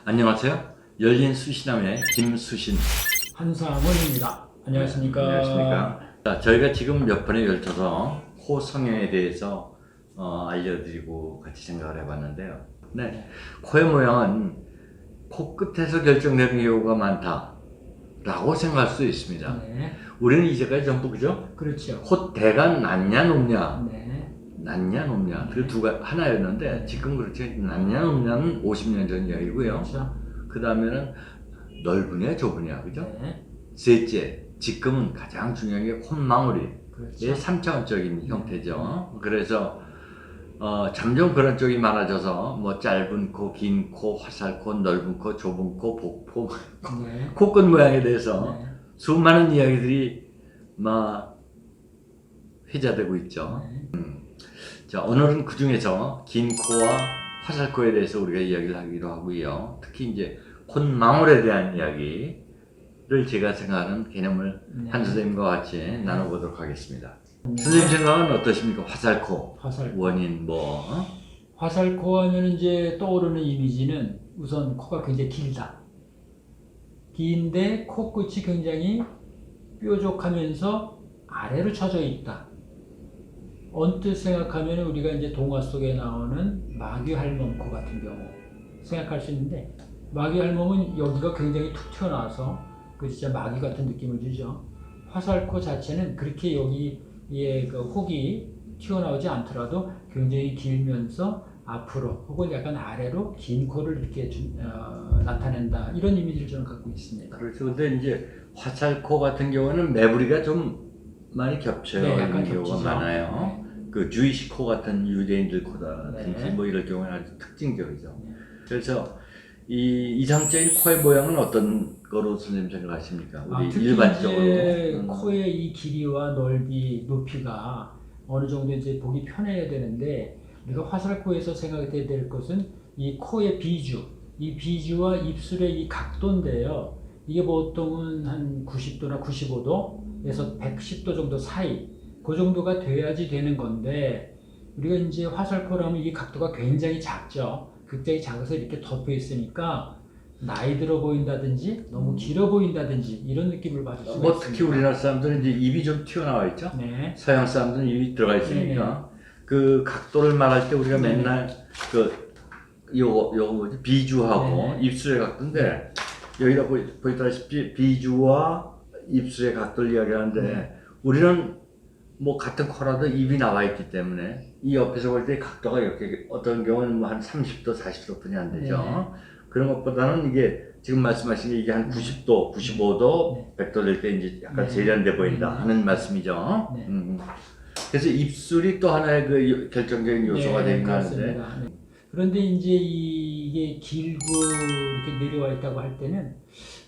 안녕하세요. 열린 수신함의 김수신. 한상원입니다. 안녕하십니까. 안녕하십니까. 자, 저희가 지금 몇 번에 걸쳐서 코 성형에 대해서 알려드리고 같이 생각을 해봤는데요. 네, 코의 모양은 코끝에서 결정되는 경우가 많다라고 생각할 수 있습니다. 네. 우리는 이제까지 전부 그죠? 그렇죠. 콧대가 낮냐 높냐, 네. 낮냐 높냐 그 두 가지 하나였는데 지금 그렇지 낮냐 높냐는 50년 전 이야기고요. 그렇죠. 그 다음에는 넓으냐 좁으냐 그죠? 네. 셋째, 지금은 가장 중요한 게 콧망울이 그렇죠. 3차원적인 형태죠. 그래서 점점 그런 쪽이 많아져서 뭐 짧은 코, 긴 코, 화살코, 넓은 코, 좁은 코, 복코, 네. 코끝 모양에 대해서 네. 수많은 이야기들이 막 회자되고 있죠. 네. 자, 오늘은 그 중에서 긴 코와 화살코에 대해서 우리가 이야기를 하기로 하고요. 특히 이제 콧망울에 대한 이야기를 제가 생각하는 개념을 네. 한 선생님과 같이 나눠보도록 하겠습니다. 선생님 생각은 어떠십니까? 화살코, 화살코. 원인 화살코 하면 이제 떠오르는 이미지는 우선 코가 굉장히 길다. 긴데 코끝이 굉장히 뾰족하면서 아래로 쳐져 있다. 언뜻 생각하면 우리가 이제 동화 속에 나오는 마귀할멈코 같은 경우 생각할 수 있는데, 마귀할멈은 여기가 굉장히 툭 튀어나와서 그 진짜 마귀 같은 느낌을 주죠. 화살코 자체는 그렇게 여기에 그 혹이 튀어나오지 않더라도 굉장히 길면서 앞으로 혹은 약간 아래로 긴 코를 이렇게 나타낸다, 이런 이미지를 저는 갖고 있습니다. 그렇죠. 근데 이제 화살코 같은 경우는 매부리가 좀 많이 겹쳐요. 네, 약간 있는 경우가 겹치죠. 많아요. 그 주이시 코 같은 유대인들 코다든지 네. 뭐 이럴 경우는 아주 특징적이죠. 네. 그래서 이 이상적인 코의 모양은 어떤 거로 선생님 생각하십니까? 우리 특히 일반적으로 이제 코의 이 길이와 넓이, 높이가 어느 정도 이제 보기 편해야 되는데, 우리가 화살코에서 생각해야 될 것은 이 코의 비주, 이 비주와 입술의 이 각도인데요. 이게 보통은 한 90도나 95도에서 110도 정도 사이, 그 정도가 돼야지 되는 건데, 우리가 이제 화살코라면 이 각도가 굉장히 작죠. 굉장히 작아서 이렇게 덮여 있으니까 나이 들어 보인다든지 너무 길어 보인다든지 이런 느낌을 받을 수가 뭐 있습니다. 특히 우리나라 사람들은 이제 입이 좀 튀어나와 있죠. 네. 서양 사람들은 입이 들어가 있으니까 그 각도를 말할 때 우리가 네네. 맨날 그 요거 뭐지 비주하고 네네. 입술의 각도인데, 여기다 보이다시피 비주와 입술의 각도를 이야기하는데 네. 우리는 뭐 같은 코라도 입이 나와 있기 때문에 이 옆에서 볼 때 각도가 이렇게 어떤 경우는 뭐 한 30도, 40도뿐이 안 되죠. 네. 그런 것보다는 이게 지금 말씀하신 게 이게 한 90도, 95도, 네. 100도 될 때 이제 약간 네. 세련돼 보인다 네. 하는 말씀이죠. 네. 그래서 입술이 또 하나의 그 결정적인 요소가 네, 되긴 하는데, 그렇습니다. 네. 그런데 이제 이게 길고 이렇게 내려와 있다고 할 때는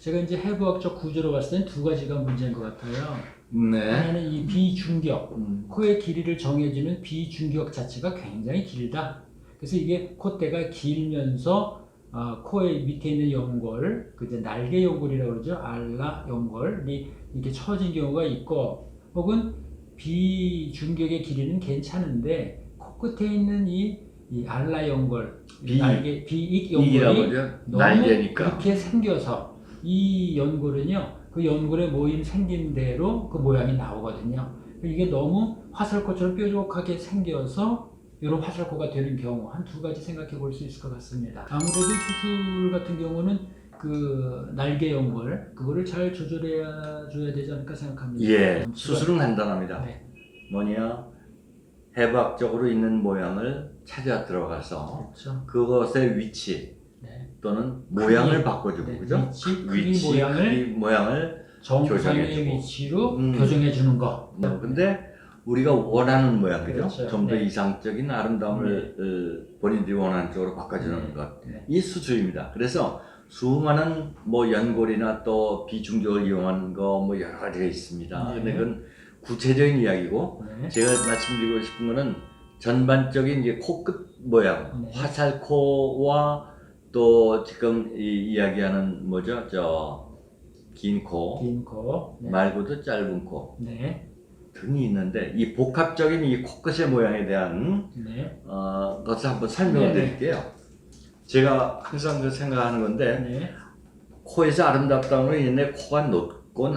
제가 이제 해부학적 구조로 봤을 때는 두 가지가 문제인 것 같아요. 네. 하나는 이 비중격, 코의 길이를 정해주는 비중격 자체가 굉장히 길다. 그래서 이게 콧대가 길면서 코의 밑에 있는 연골, 그제 날개 연골이라고 그러죠. 알라 연골이 이렇게 처진 경우가 있고, 혹은 비중격의 길이는 괜찮은데 코끝에 있는 이 알라 연골, 날개 비익 이익이라고 연골이 하죠. 너무 날개니까. 그렇게 생겨서 이 연골은요, 그 연골의 모임 생긴 대로 그 모양이 나오거든요. 이게 너무 화살코처럼 뾰족하게 생겨서 이런 화살코가 되는 경우 한 두 가지 생각해 볼 수 있을 것 같습니다. 아무래도 수술 같은 경우는 그 날개 연골 그거를 잘 조절해 줘야 되지 않을까 생각합니다. 예, 수술은 간단합니다. 네. 뭐냐, 해부학적으로 있는 모양을 찾아 들어가서 그렇죠. 그것의 위치 네. 또는 모양을 크기, 바꿔주고, 네, 그죠? 위치, 크기, 모양을 크기, 모양을 정상의 교정해주고. 위치로 음. 교정해 주는 거. 근데 우리가 원하는 모양, 그죠? 그렇죠. 좀 더 네. 이상적인 아름다움을 본인들이 원하는 쪽으로 바꿔주는 네. 것. 네. 이 수술입니다. 그래서 수많은 뭐 연골이나 또 비중격을 이용한 거 뭐 여러 가지가 있습니다. 네. 근데 그건 구체적인 이야기고, 네. 제가 말씀드리고 싶은 거는 전반적인 이제 코끝 모양, 네. 화살코와 또 지금 이야기하는 뭐죠? 긴 코, 긴 코. 네. 말고도 짧은 코 네. 등이 있는데, 이 복합적인 이 코끝의 모양에 대한 네. 것을 한번 설명을 네. 드릴게요. 제가 항상 그 생각하는 건데 네. 코에서 아름답다는 건 옛날에 코가 높고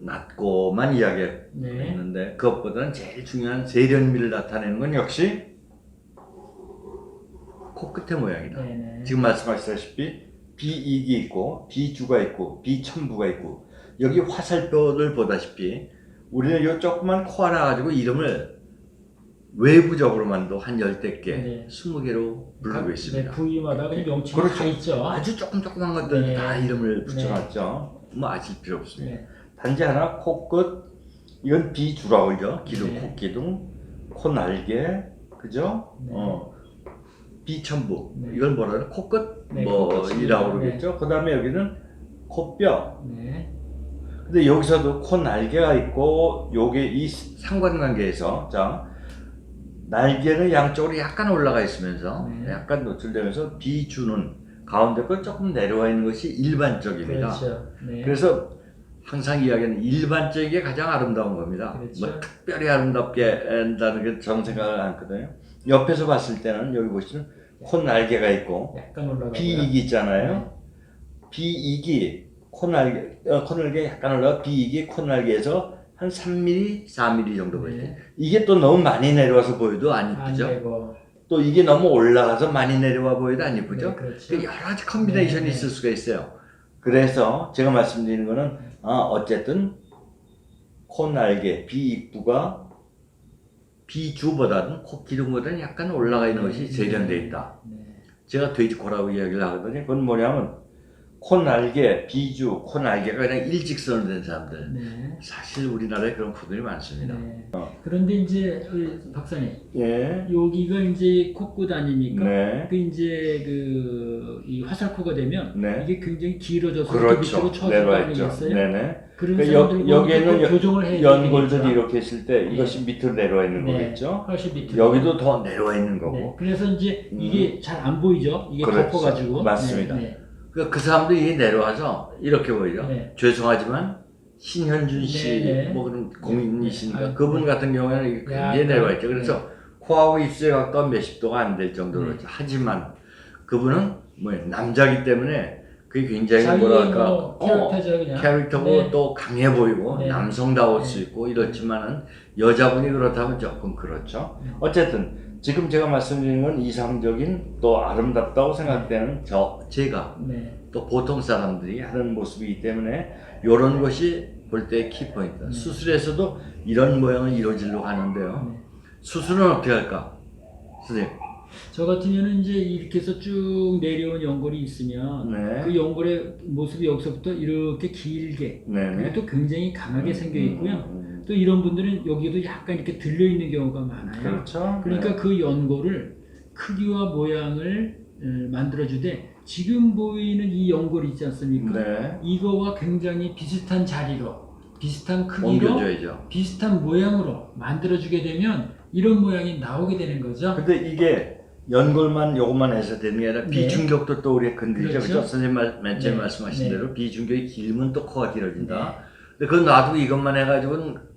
낮고만 이야기했는데 네. 그것보다는 제일 중요한 세련미를 나타내는 건 역시 코끝의 모양이다. 네. 네. 지금 말씀하셨다시피 비익이 있고 비주가 있고 비천부가 있고 여기 화살표를 보다시피 우리는 이 조그만 코 하나 가지고 이름을 외부적으로만도 한 10개, 네. 20개로 부르고 네, 있습니다. 부위마다 그냥 명칭이 그렇죠. 다 있죠. 아주 조그만 것들 네. 다 이름을 붙여놨죠. 뭐 아실 필요 없습니다. 네. 단지 하나 코끝, 이건 비주라고 그러죠. 기둥, 네. 코기둥, 코날개, 그죠? 네. 비천부, 네. 이걸 뭐라 그래? 코끝 네, 뭐이라고 코끝입니다. 그러겠죠. 그 다음에 여기는 코뼈. 네. 근데 여기서도 코날개가 있고 요게 이 상관관계에서 자 날개는 양쪽으로 약간 올라가 있으면서 네. 약간 노출되면서 비주는 가운데 거 조금 내려와 있는 것이 일반적입니다. 그렇죠. 네. 그래서 항상 이야기하는 일반적인 게 가장 아름다운 겁니다. 그렇죠. 뭐 특별히 아름답게 한다는 게 저는 생각을 않거든요. 옆에서 봤을 때는 여기 보시면 콧날개가 있고 약간 올라가고요. 비익이 있잖아요. 비익이 콧날개 약간 올라가 비익이 콧날개에서 한 3mm, 4mm 정도 보여요. 네. 이게 또 너무 많이 내려와서 보여도 안 안 이쁘죠. 되고. 또 이게 너무 올라가서 많이 내려와 보여도 안 이쁘죠. 네, 그렇죠. 그 여러 가지 컨비네이션이 네. 있을 수가 있어요. 그래서 제가 말씀드리는 거는 어쨌든 콧날개 비익부가 비주보다는 코기둥보다는 약간 올라가 있는 것이 세련되어 있다. 네. 제가 돼지코라고 이야기를 하거든요. 그건 뭐냐면 콧날개, 비주, 콧날개가 그냥 일직선으로 된 사람들. 네. 사실 우리나라에 그런 코들이 많습니다. 네. 그런데 이제 우리 박사님 예. 여기가 이제 코끝 아닙니까? 네. 그 이제 이 화살코가 되면 네. 이게 굉장히 길어져서 그렇죠. 밑으로 쳐지고 내려와 있죠. 아니겠어요? 네네. 그런 그러니까 사람들 여기에는 조정을 해야 연골들이 되겠죠. 이렇게 있을 때 이것이 밑으로 내려와 있는 네. 거겠죠. 훨씬 밑으로. 여기도 더 내려와 있는 거고. 네. 그래서 이제 이게 잘 안 보이죠. 이게 그렇죠. 덮어가지고. 맞습니다. 네. 그 사람도 이게 내려와서 이렇게 보이죠. 네. 죄송하지만 신현준 씨, 네, 네. 뭐 그런 공인이시니까 네. 그분 같은 경우에는 이게 굉장히 약간, 내려와 있죠. 그래서 코하고 입술에 가까운 몇십 도가 안 될 정도로. 네. 하지만 그분은 뭐 남자기 때문에 그게 굉장히 자기의 뭐랄까 뭐 캐릭터죠 그냥. 캐릭터고 네. 또 강해 보이고 네. 남성다울 네. 수 있고 이렇지만은 여자분이 그렇다면 조금 그렇죠. 네. 어쨌든 지금 제가 말씀드리는 건 이상적인 또 아름답다고 생각되는 제가 네. 또 보통 사람들이 하는 모습이기 때문에 이런 것이 볼 때의 키포인트. 네. 수술에서도 이런 모양을 이루어지려고 하는데요. 네. 수술은 어떻게 할까? 선생님. 저 같은 경우는 이제 이렇게 해서 쭉 내려온 연골이 있으면 네. 그 연골의 모습이 여기서부터 이렇게 길게 네네. 그리고 또 굉장히 강하게 생겨 있고요. 또 이런 분들은 여기도 약간 이렇게 들려 있는 경우가 많아요. 그렇죠. 그러니까 네. 그 연골을 크기와 모양을 만들어주되 지금 보이는 이 연골 있지 않습니까? 네. 이거와 굉장히 비슷한 자리로 비슷한 크기로 옮겨줘야죠. 비슷한 모양으로 만들어주게 되면 이런 모양이 나오게 되는 거죠. 근데 이게 연골만 요것만 해서 되는 게 아니라 네. 비중격도 또 우리가 건드리죠. 그렇죠. 그렇죠? 선생님 맨 처음에 네. 말씀하신 네. 대로 비중격이 길면 또 코가 길어진다. 근데 그건 놔두고 이것만 해가지고는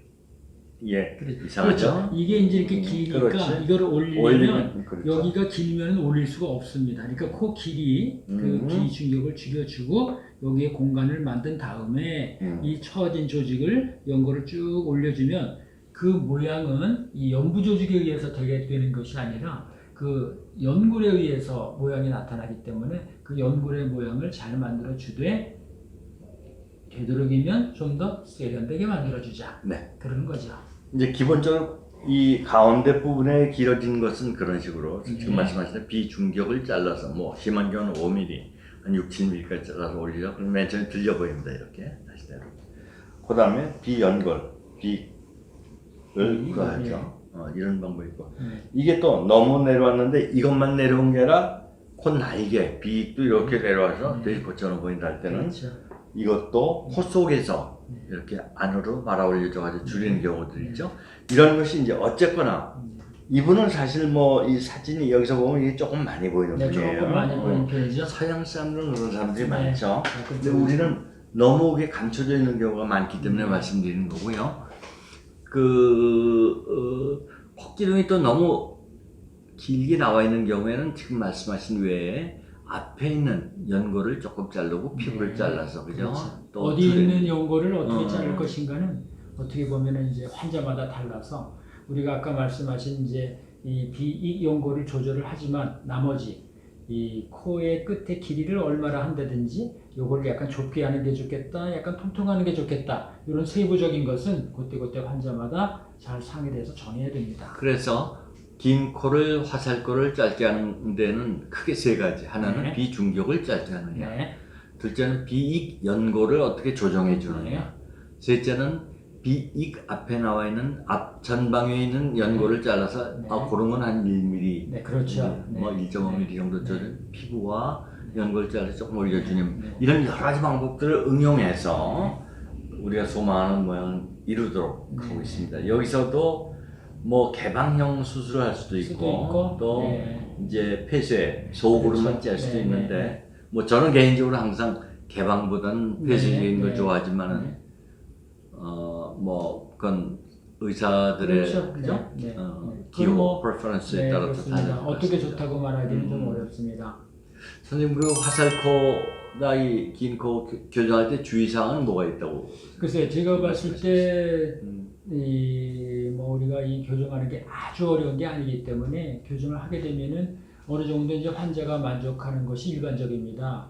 예 이상하죠. 그렇죠. 이게 이제 이렇게 기니까 그렇지. 이거를 올리면 그렇죠. 여기가 길면 올릴 수가 없습니다. 그러니까 코 길이 그 비중격을 줄여주고 여기에 공간을 만든 다음에 이 처진 조직을 연골을 쭉 올려주면 그 모양은 이 연부 조직에 의해서 되게 되는 것이 아니라 그 연골에 의해서 모양이 나타나기 때문에 그 연골의 모양을 잘 만들어 주되 되도록이면 좀 더 세련되게 만들어 주자. 네. 그런 거죠. 이제 기본적으로 이 가운데 부분에 길어진 것은 그런 식으로 지금 말씀하신 대로 비중격을 잘라서 뭐 심한 경우는 5mm, 한 6, 7mm까지 잘라서 올리죠. 그럼 맨 처음에 들려 보입니다. 이렇게 다시 대로. 그 다음에 비연골, 비를 구하죠. 이런 방법이 있고 이게 또 너무 내려왔는데 이것만 내려온 게 아니라 콧 날개, 비도 이렇게 내려와서 돼지코처럼 보인다 할 때는 그렇죠. 이것도 코 속에서 이렇게 안으로 말아 올려줘가지고 줄이는 경우들 있죠. 이런 것이 이제 어쨌거나 이분은 사실 뭐 이 사진이 여기서 보면 이게 조금 많이 보이는 네, 분이에요. 조금 많이 보이는 편이죠. 서양 사람들은 그런 사람들이 네. 많죠. 근데 우리는 너무 그게 감춰져 있는 경우가 많기 때문에 말씀드리는 거고요. 콧기둥이 또 너무 길게 나와 있는 경우에는 지금 말씀하신 외에 앞에 있는 연골을 조금 자르고 피부를 네. 잘라서 그죠? 그렇죠. 또 어디 둘에- 있는 연골을 어떻게 자를 어. 것인가는 어떻게 보면은 이제 환자마다 달라서 우리가 아까 말씀하신 이제 이 비익 연골을 조절을 하지만 나머지 이 코의 끝의 길이를 얼마나 한다든지 요거를 약간 좁게 하는 게 좋겠다, 약간 통통하는 게 좋겠다 이런 세부적인 것은 그때 환자마다 잘 상의돼서 정해야 됩니다. 그래서 긴 코를 화살코를 짧게 하는 데는 크게 세 가지. 하나는 네. 비중격을 짧게 하느냐. 네, 둘째는 비익 연골을 어떻게 조정해 주느냐. 셋째는 비익 앞에 나와 있는 앞 전방에 있는 연골을 잘라서 네. 그런 건 한 1mm, 네 그렇죠. 뭐 네. 1.5mm 정도 조절. 피부와 연골 잘라서 조금 올려주는 네. 이런 여러 가지 방법들을 응용해서 우리가 소망하는 모양을 이루도록 네. 하고 있습니다. 여기서도 뭐 개방형 수술을 할 수도 있고, 또 네. 이제 폐쇄 소그룹만 그렇죠. 짤 수도 네, 있는데 네. 뭐 저는 개인적으로 항상 개방보다는 폐쇄적인 네, 걸 네. 좋아하지만은 네. 뭐 그건 의사들의 그렇죠. 그죠? 네, 네. 기호 그건 뭐, 프레퍼런스에 네, 따라서 그렇습니다. 다를 것 어떻게 같습니다. 좋다고 말하기는 좀 어렵습니다. 선생님 그 화살코나 이 긴 코 교정할 때 주의사항은 뭐가 있다고? 글쎄 제가 봤을 때 음. 뭐 우리가 이 교정하는 게 아주 어려운 게 아니기 때문에 교정을 하게 되면은 어느 정도 이제 환자가 만족하는 것이 일반적입니다.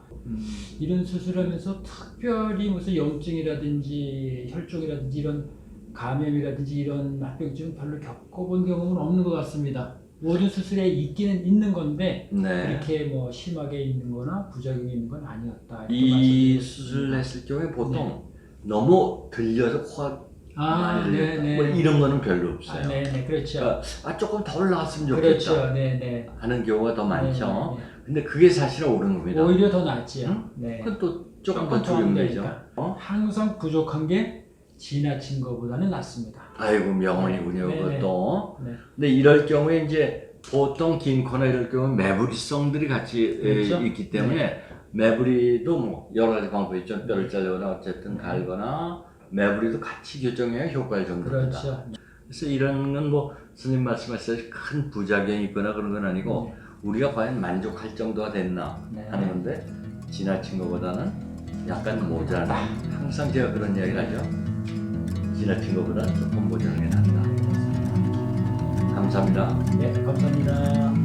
이런 수술하면서 특별히 무슨 염증이라든지 혈종이라든지 이런 감염이라든지 이런 합병증 별로 겪어본 경험은 없는 것 같습니다. 모든 수술에 있기는 있는 건데 네. 그렇게 뭐 심하게 있는 거나 부작용이 있는 건 아니었다. 이렇게 이 말씀드리겠습니다. 수술을 했을 경우에 보통 너무 들려서 코가 많이 들렸다. 네네. 뭐 이런 거는 별로 없어요. 네네, 그렇죠. 그러니까 조금 더 올라갔으면 좋겠다 그렇죠, 네네. 하는 경우가 더 많죠. 네, 근데 그게 사실은 옳은 겁니다. 오히려 더 낫지요. 응? 네. 그건 또 조금 더 조금 더 하면 두려움되죠. 되니까. 항상 부족한 게 지나친 것보다는 낫습니다. 아이고 명언이군요. 네, 네. 그것도. 네. 근데 이럴 경우에 이제 보통 긴 코나 이럴 경우는 매부리성들이 같이 그렇죠? 있기 때문에 매부리도 뭐 여러 가지 방법이 있죠. 뼈를 자르거나 어쨌든 갈거나 매부리도 같이 교정해야 효과를 좀 냅니다. 그렇죠. 그래서 이런 건 뭐 스님 말씀하셨듯이 큰 부작용이 있거나 그런 건 아니고 우리가 과연 만족할 정도가 됐나 네. 하는 건데 지나친 것보다는 약간 모자라. 항상 제가 그런 이야기를 하죠. 지나친 것보다는 조금 모자란 게 낫다. 감사합니다. 네, 감사합니다.